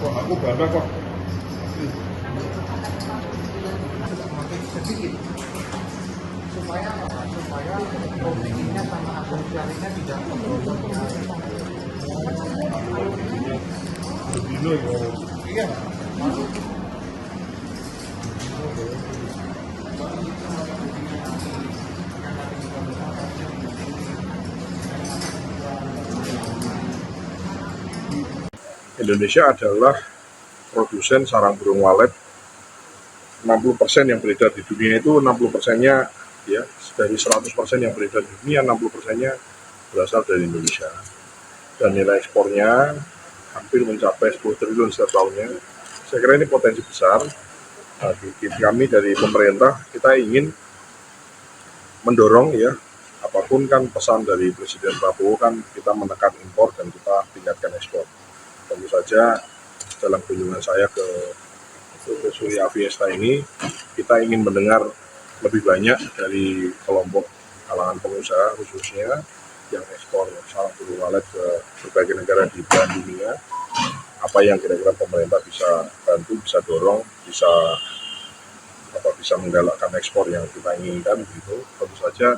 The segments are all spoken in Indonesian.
Kok aku bangga kok. Sedikit supaya apa? Supaya produknya sama asosialnya tidak memproduksi. Dino ya. Iya. Indonesia adalah produsen sarang burung walet. 60% yang beredar di dunia itu 60%-nya ya, dari 100% yang beredar di dunia 60%-nya berasal dari Indonesia. Dan nilai ekspornya hampir mencapai 10 triliun setiap tahunnya. Saya kira ini potensi besar. Kami dari pemerintah kita ingin mendorong ya, apapun kan pesan dari Presiden Prabowo kan kita menekan impor dan kita tingkatkan ekspor. Tentu saja dalam kunjungan saya ke Surya Fiesta ini kita ingin mendengar lebih banyak dari kelompok kalangan pengusaha khususnya yang ekspor sarang burung walet ke berbagai negara di belahan dunia. Apa yang kira-kira pemerintah bisa bantu, bisa dorong, bisa menggalakkan ekspor yang kita inginkan gitu. Tentu saja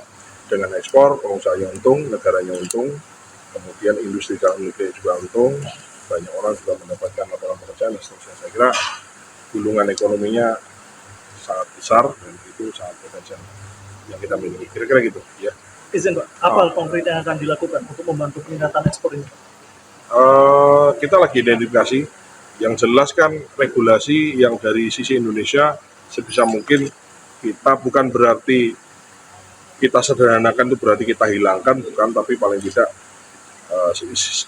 dengan ekspor pengusahanya untung, negaranya untung, kemudian industri dalam negeri juga untung, banyak orang juga mendapatkan lapangan pekerjaan dan seterusnya. Saya kira gulungan ekonominya sangat besar dan itu sangat potensial yang kita miliki. Kira-kira gitu ya. Izin Pak, apa konkret yang akan dilakukan untuk membantu peningkatan ekspor ini? Kita lagi identifikasi, yang jelas kan regulasi yang dari sisi Indonesia sebisa mungkin kita bukan berarti kita sederhanakan itu berarti kita hilangkan, bukan, tapi paling tidak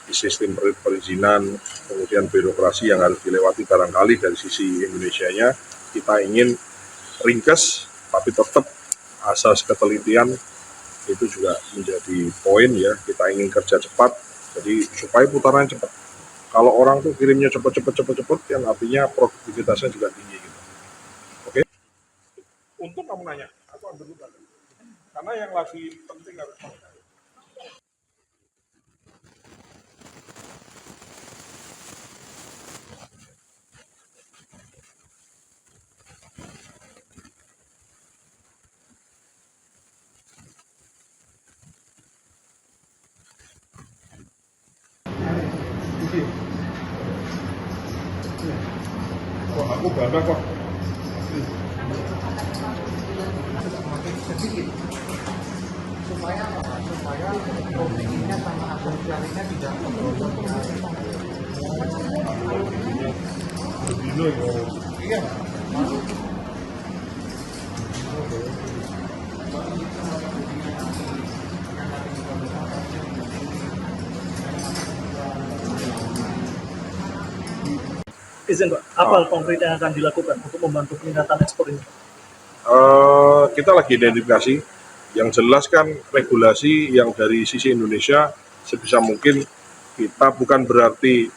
sistem perizinan, kemudian birokrasi yang harus dilewati barangkali dari sisi Indonesianya kita ingin ringkas, tapi tetap asas ketelitian itu juga menjadi poin ya. Kita ingin kerja cepat, jadi supaya putaran cepat. Kalau orang tuh kirimnya cepat, yang artinya produktivitasnya juga tinggi gitu. Oke? Untuk kamu nanya, aku ambil dulu. Karena yang lagi penting harus kok aku bangga kok. Sedikit supaya apa? Supaya produknya sama asosialnya tidak memproduksi. Dino ya. Iya. Izin Pak, apa konkret yang akan dilakukan untuk membantu peningkatan ekspor ini? Kita lagi identifikasi, yang jelas kan regulasi yang dari sisi Indonesia sebisa mungkin kita bukan berarti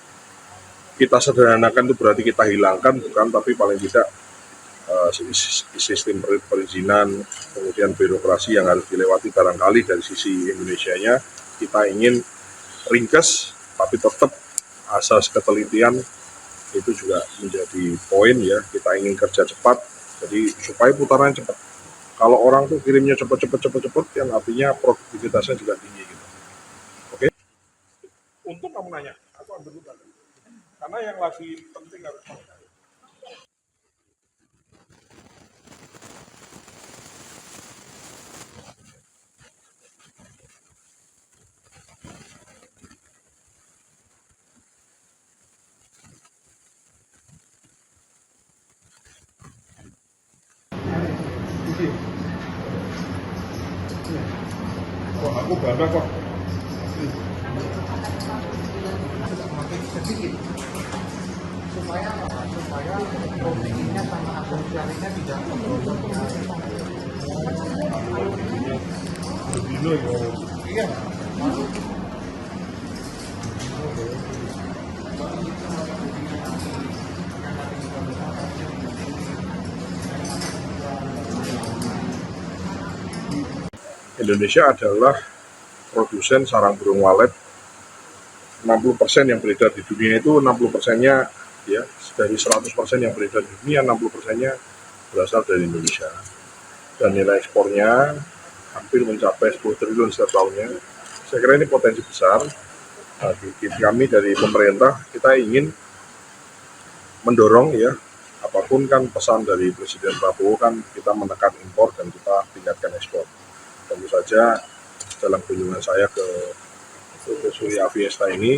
kita sederhanakan itu berarti kita hilangkan, bukan, tapi paling tidak sistem perizinan, kemudian birokrasi yang harus dilewati barangkali dari sisi Indonesianya kita ingin ringkas, tapi tetap asas ketelitian itu juga menjadi poin ya. Kita ingin kerja cepat, jadi supaya putaran cepat. Kalau orang tuh kirimnya cepat, yang artinya produktivitasnya juga tinggi gitu. Oke? Untuk kamu nanya, aku ambil dulu. Karena yang lagi penting harus kok aku bangga kok. Sedikit supaya apa? Supaya produknya sama asosialnya tidak memproduksi. Dino ya. Iya. Indonesia adalah produsen sarang burung walet. 60% yang beredar di dunia itu 60%-nya ya dari 100% yang beredar di dunia 60%-nya berasal dari Indonesia. Dan nilai ekspornya hampir mencapai 10 triliun setiap tahunnya. Saya kira ini potensi besar. Nah, kami dari pemerintah kita ingin mendorong ya, apapun kan pesan dari Presiden Prabowo kan kita menekan impor dan kita tingkatkan ekspor. Tentu saja dalam kunjungan saya ke Surya Fiesta ini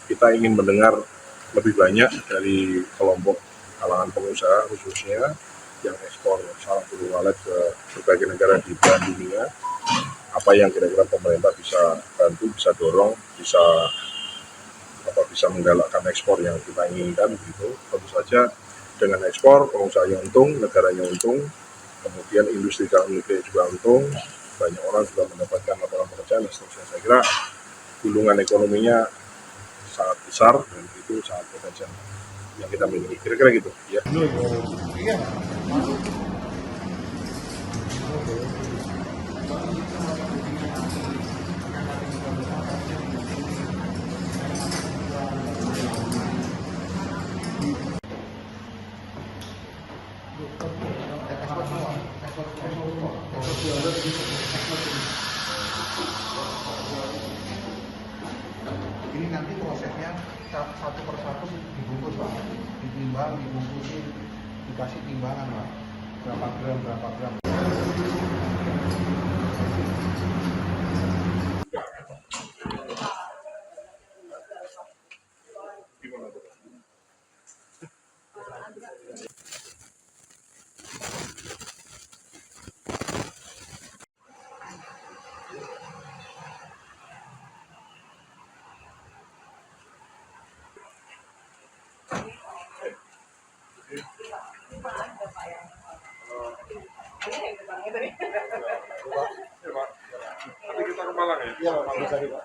kita ingin mendengar lebih banyak dari kelompok kalangan pengusaha khususnya yang ekspor sarang burung walet ke berbagai negara di belahan dunia. Apa yang kira-kira pemerintah bisa bantu, bisa dorong, bisa menggalakkan ekspor yang kita inginkan begitu. Tentu saja dengan ekspor pengusahanya untung, negaranya untung, kemudian industri dalam negeri juga untung, banyak orang juga mendapatkan lapangan pekerjaan dan seterusnya. Saya kira gulungan ekonominya sangat besar dan itu sangat potensial yang kita miliki. Kira-kira gitu ya. Iya. Ini nanti prosesnya satu persatu dibungkus Pak, ditimbang, dibungkusin, dikasih timbangan Pak, berapa gram. Nanti kita ke Malang ya? Iya Pak, bisa Pak.